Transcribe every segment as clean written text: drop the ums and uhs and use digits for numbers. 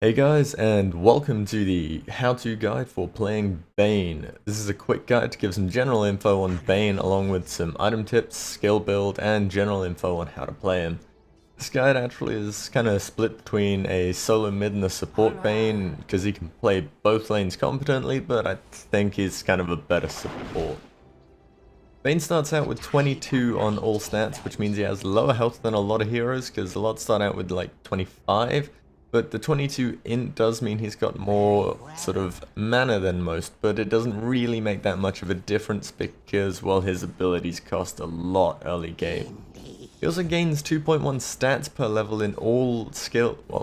Hey guys, and welcome to the how-to guide for playing Bane. This is a quick guide to give some general info on Bane along with some item tips, skill build, and general info on how to play him. This guide actually is kind of split between a solo mid and a support Bane because he can play both lanes competently, but I think he's kind of a better support. Bane starts out with 22 on all stats, which means he has lower health than a lot of heroes because a lot start out with like 25. But the 22 int does mean he's got more sort of mana than most, but it doesn't really make that much of a difference because, well, his abilities cost a lot early game. He also gains 2.1 stats per level in all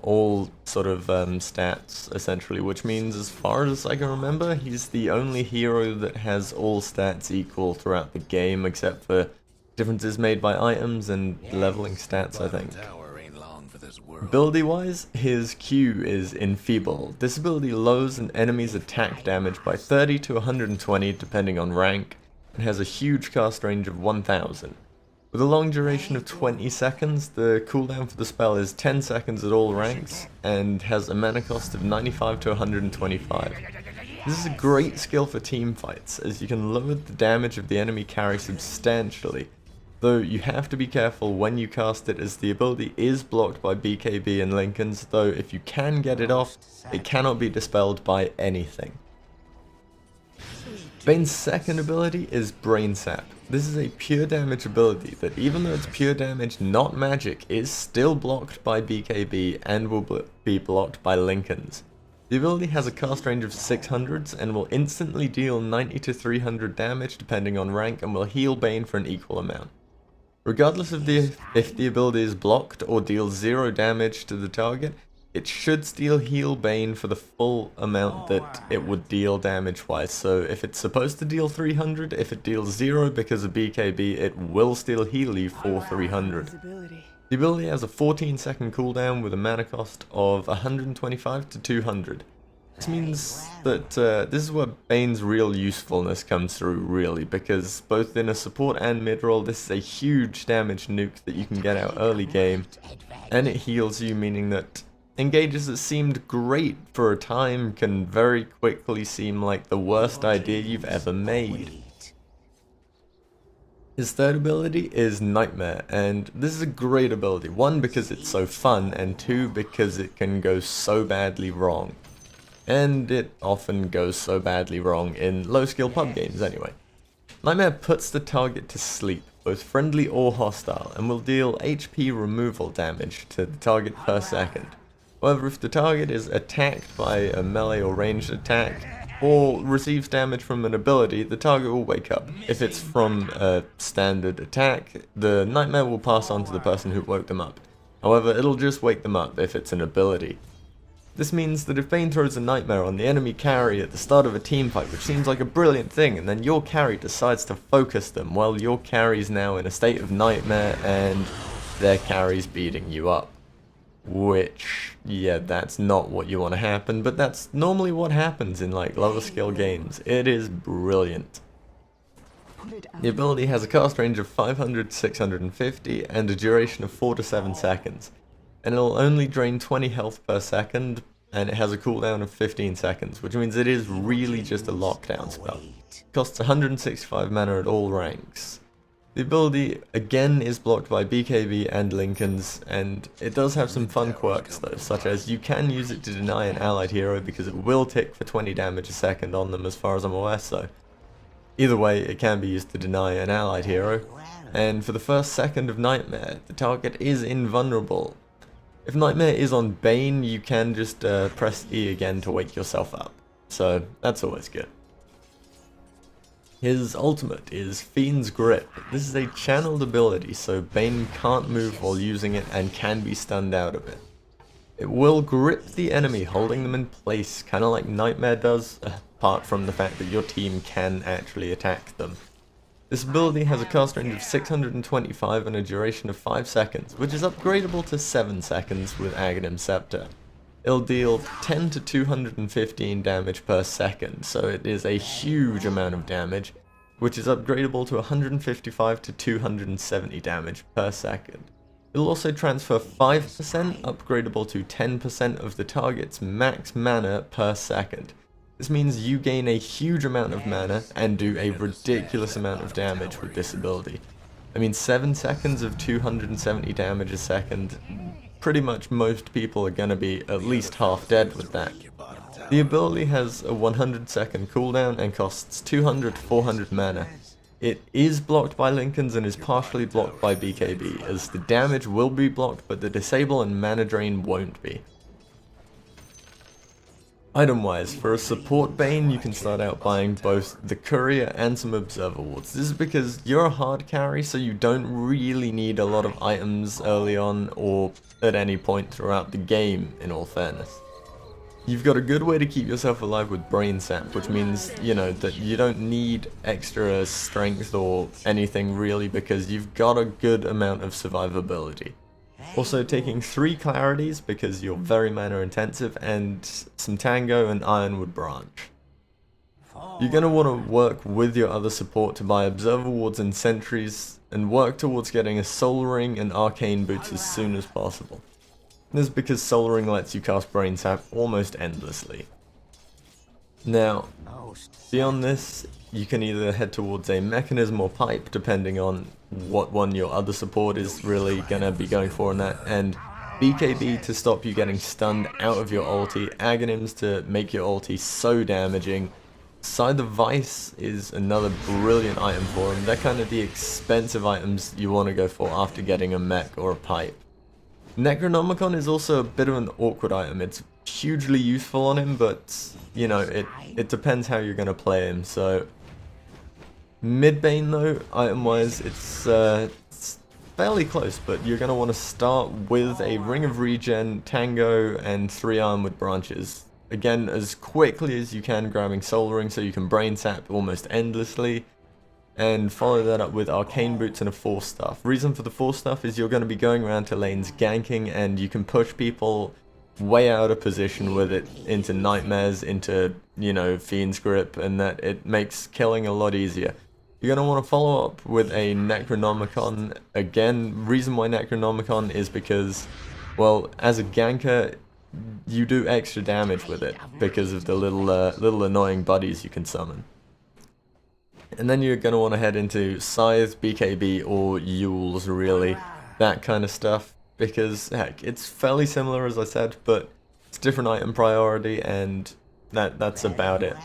all sort of stats, essentially, which means, as far as I can remember, he's the only hero that has all stats equal throughout the game, except for differences made by items and leveling stats, I think. Ability wise, his Q is Enfeeble. This ability lowers an enemy's attack damage by 30 to 120 depending on rank, and has a huge cast range of 1000. With a long duration of 20 seconds, the cooldown for the spell is 10 seconds at all ranks, and has a mana cost of 95 to 125. This is a great skill for team fights, as you can lower the damage of the enemy carry substantially, though you have to be careful when you cast it as the ability is blocked by BKB and Lincolns, though if you can get it off, it cannot be dispelled by anything. Bane's second ability is Brain Sap. This is a pure damage ability that, even though it's pure damage not magic, is still blocked by BKB and will be blocked by Lincolns. The ability has a cast range of 600s and will instantly deal 90 to 300 damage depending on rank, and will heal Bane for an equal amount. Regardless of if the ability is blocked or deals 0 damage to the target, it should still heal Bane for the full amount that it would deal damage wise. So if it's supposed to deal 300, if it deals 0 because of BKB, it will still heal you for 300. The ability has a 14-second cooldown with a mana cost of 125 to 200. This means that this is where Bane's real usefulness comes through, really, because both in a support and mid-roll, this is a huge damage nuke that you can get out early game, and it heals you, meaning that engages that seemed great for a time can very quickly seem like the worst idea you've ever made. His third ability is Nightmare, and this is a great ability, one because it's so fun, and two because it can go so badly wrong. And it often goes so badly wrong in low skill pub games anyway. Nightmare puts the target to sleep, both friendly or hostile, and will deal HP removal damage to the target per second. However, if the target is attacked by a melee or ranged attack, or receives damage from an ability, the target will wake up. If it's from a standard attack, the Nightmare will pass on to the person who woke them up. However, it'll just wake them up if it's an ability. This means that if Bane throws a Nightmare on the enemy carry at the start of a team fight, which seems like a brilliant thing, and then your carry decides to focus them, well, your carry's now in a state of Nightmare and their carry's beating you up. Which, yeah, that's not what you want to happen, but that's normally what happens in like lower skill games. It is brilliant. The ability has a cast range of 500 to 650 and a duration of 4 to 7 seconds. And it'll only drain 20 health per second, and it has a cooldown of 15 seconds, which means it is really just a lockdown spell. It costs 165 mana at all ranks. The ability again is blocked by BKB and Lincolns, and it does have some fun quirks though, such as you can use it to deny an allied hero because it will tick for 20 damage a second on them as far as I'm aware, so either way it can be used to deny an allied hero. And for the first second of Nightmare, the target is invulnerable. If Nightmare is on Bane, you can just press E again to wake yourself up, so that's always good. His ultimate is Fiend's Grip. This is a channeled ability, so Bane can't move while using it and can be stunned out of it. It will grip the enemy, holding them in place, kind of like Nightmare does, apart from the fact that your team can actually attack them. This ability has a cast range of 625 and a duration of 5 seconds, which is upgradable to 7 seconds with Aghanim Scepter. It'll deal 10 to 215 damage per second, so it is a huge amount of damage, which is upgradable to 155 to 270 damage per second. It'll also transfer 5%, upgradable to 10% of the target's max mana per second. This means you gain a huge amount of mana and do a ridiculous amount of damage with this ability. I mean, 7 seconds of 270 damage a second, pretty much most people are gonna be at least half dead with that. The ability has a 100-second cooldown and costs 200-400 mana. It is blocked by Lincolns and is partially blocked by BKB, as the damage will be blocked but the disable and mana drain won't be. Item wise, for a support Bane you can start out buying both the Courier and some Observer Wards. This is because you're a hard carry, so you don't really need a lot of items early on or at any point throughout the game, in all fairness. You've got a good way to keep yourself alive with Brain Sap, which means, you know, that you don't need extra strength or anything really, because you've got a good amount of survivability. Also taking 3 Clarities because you're very mana intensive, and some Tango and Ironwood Branch. You're going to want to work with your other support to buy Observer Wards and Sentries, and work towards getting a Soul Ring and Arcane Boots as soon as possible. This is because Soul Ring lets you cast Brain Sap almost endlessly. Now, beyond this, you can either head towards a Mechanism or Pipe, depending on what one your other support is really going to be going for in that, and BKB to stop you getting stunned out of your ulti, Aghanims to make your ulti so damaging. Scythe of Vice is another brilliant item for them. They're kind of the expensive items you want to go for after getting a mech or a pipe. Necronomicon is also a bit of an awkward item. It's hugely useful on him, but, you know, it depends how you're going to play him. So, mid-Bane though, item-wise, it's fairly close, but you're going to want to start with a Ring of Regen, Tango, and 3 Ironwood Branches. Again, as quickly as you can, grabbing Soul Ring so you can Brain Sap almost endlessly. And follow that up with Arcane Boots and a Force Staff. Reason for the Force Staff is you're going to be going around to lanes ganking, and you can push people way out of position with it into Nightmares, into, you know, Fiend's Grip, and that it makes killing a lot easier. You're going to want to follow up with a Necronomicon. Again, reason why Necronomicon is because, well, as a ganker, you do extra damage with it because of the little annoying buddies you can summon. And then you're going to want to head into Scythe, BKB, or Yules, really. That kind of stuff. Because, heck, it's fairly similar, as I said, but it's different item priority, and that's about it.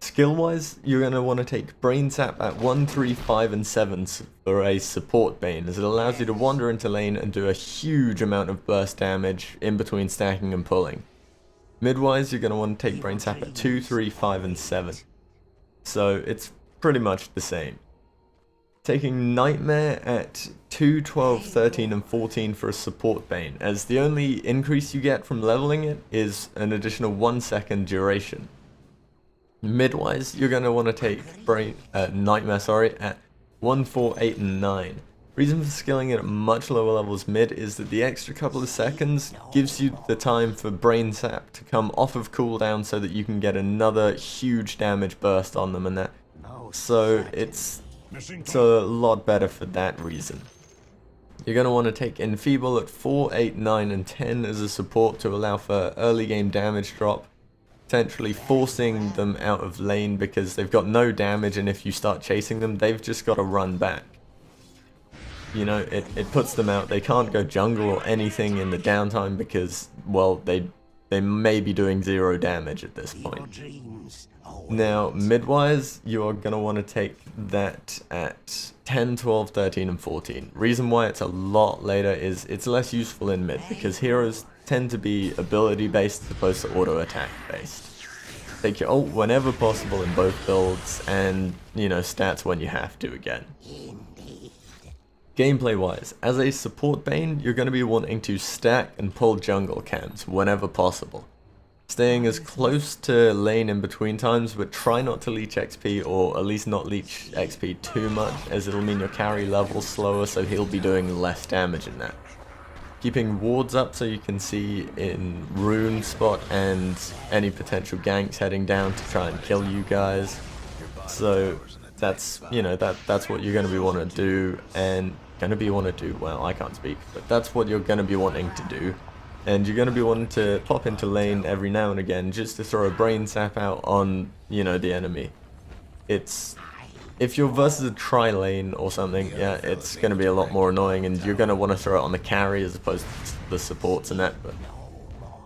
Skill-wise, you're going to want to take Brain Sap at 1, 3, 5, and 7 for a support Bane, as it allows you to wander into lane and do a huge amount of burst damage in between stacking and pulling. Mid-wise, you're going to want to take Brain Sap at 2, 3, 5, and 7. So, it's pretty much the same. Taking Nightmare at 2, 12, 13, and 14 for a support Bane, as the only increase you get from leveling it is an additional 1 second duration. Midwise, you're going to want to take Nightmare at 1, 4, 8, and 9. Reason for skilling it at much lower levels mid is that the extra couple of seconds gives you the time for Brain Sap to come off of cooldown so that you can get another huge damage burst on them, and that. So it's a lot better for that reason. You're going to want to take Enfeeble at 4, 8, 9, and 10 as a support to allow for early game damage drop, potentially forcing them out of lane because they've got no damage, and if you start chasing them, they've just got to run back. You know, it puts them out. They can't go jungle or anything in the downtime because, well, they may be doing 0 damage at this point. Now, midwise, you are going to want to take that at 10, 12, 13, and 14. Reason why it's a lot later is it's less useful in mid, because heroes tend to be ability based as opposed to auto attack based. Take your ult whenever possible in both builds, and, you know, stats when you have to again. Gameplay wise, as a support Bane, you're going to be wanting to stack and pull jungle camps whenever possible. Staying as close to lane in between times, but try not to leech XP, or at least not leech XP too much, as it'll mean your carry level's slower, so he'll be doing less damage in that. Keeping wards up so you can see in rune spot and any potential ganks heading down to try and kill you guys. So that's, you know, that's what you're going to be wanting to do. And going to be wanting to do, well, I can't speak, but that's what you're going to be wanting to do. And you're going to be wanting to pop into lane every now and again just to throw a brain sap out on, you know, the enemy. If you're versus a tri-lane or something, yeah, it's going to be a lot more annoying, and you're going to want to throw it on the carry as opposed to the supports and that. But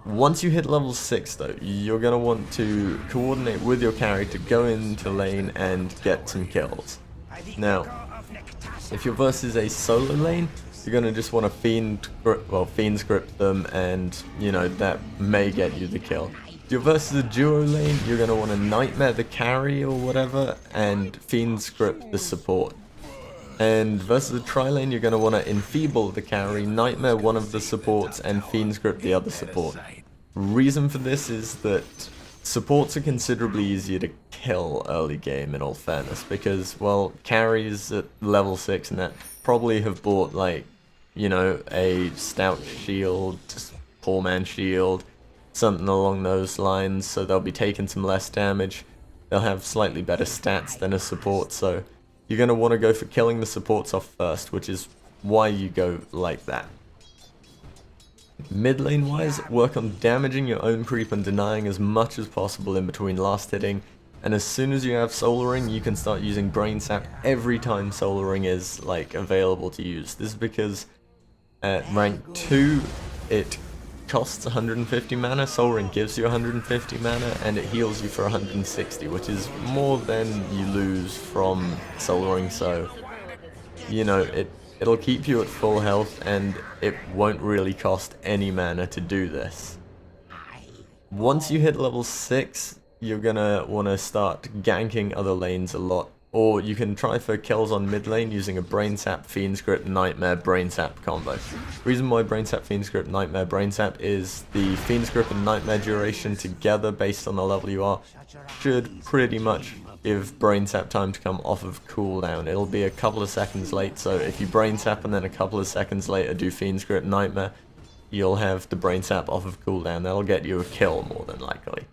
once you hit level 6 though, you're going to want to coordinate with your carry to go into lane and get some kills. Now, if you're versus a solo lane, you're going to just want to fiend script them, and you know, that may get you the kill. If you're versus a duo lane, you're going to want to nightmare the carry or whatever and fiend script the support. And versus a tri lane, you're going to want to enfeeble the carry, nightmare one of the supports, and fiend script the other support. Reason for this is that supports are considerably easier to kill early game, in all fairness, because, well, carries at level 6 and that probably have bought, like, you know, a stout shield, poor man shield, something along those lines, so they'll be taking some less damage. They'll have slightly better stats than a support, so you're going to want to go for killing the supports off first, which is why you go like that. Mid lane wise, work on damaging your own creep and denying as much as possible in between last hitting, and as soon as you have Solar Ring, you can start using Brain Sap every time Solar Ring is, like, available to use. This is because at rank 2, it costs 150 mana, Soul Ring gives you 150 mana, and it heals you for 160, which is more than you lose from Soul Ring, so, you know, it'll keep you at full health, and it won't really cost any mana to do this. Once you hit level 6, you're gonna want to start ganking other lanes a lot. Or you can try for kills on mid lane using a Brain Sap, Fiend Script, Nightmare, Brain Sap combo. Reason why Brain Sap, Fiend Script, Nightmare, Brain Sap is the Fiend Script and Nightmare duration together based on the level you are should pretty much give Brain Sap time to come off of cooldown. It'll be a couple of seconds late, so if you Brain Sap and then a couple of seconds later do Fiend Script, Nightmare, you'll have the Brain Sap off of cooldown. That'll get you a kill more than likely.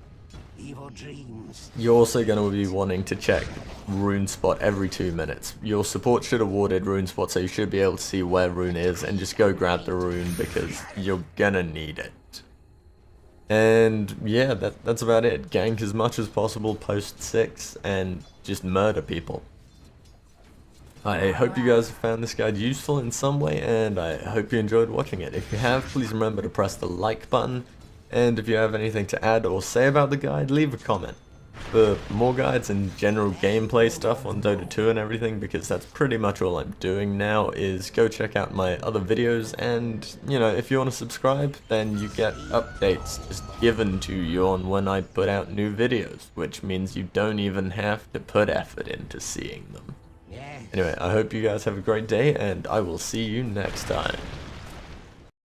You're also going to be wanting to check Rune Spot every 2 minutes. Your support should have warded Rune Spot, so you should be able to see where Rune is and just go grab the Rune because you're gonna need it. And yeah, that's about it. Gank as much as possible post 6 and just murder people. I hope you guys have found this guide useful in some way, and I hope you enjoyed watching it. If you have, please remember to press the like button. And if you have anything to add or say about the guide, leave a comment. For more guides and general gameplay stuff on Dota 2 and everything, because that's pretty much all I'm doing now, is go check out my other videos, and, you know, if you want to subscribe, then you get updates just given to you on when I put out new videos, which means you don't even have to put effort into seeing them. Anyway, I hope you guys have a great day, and I will see you next time.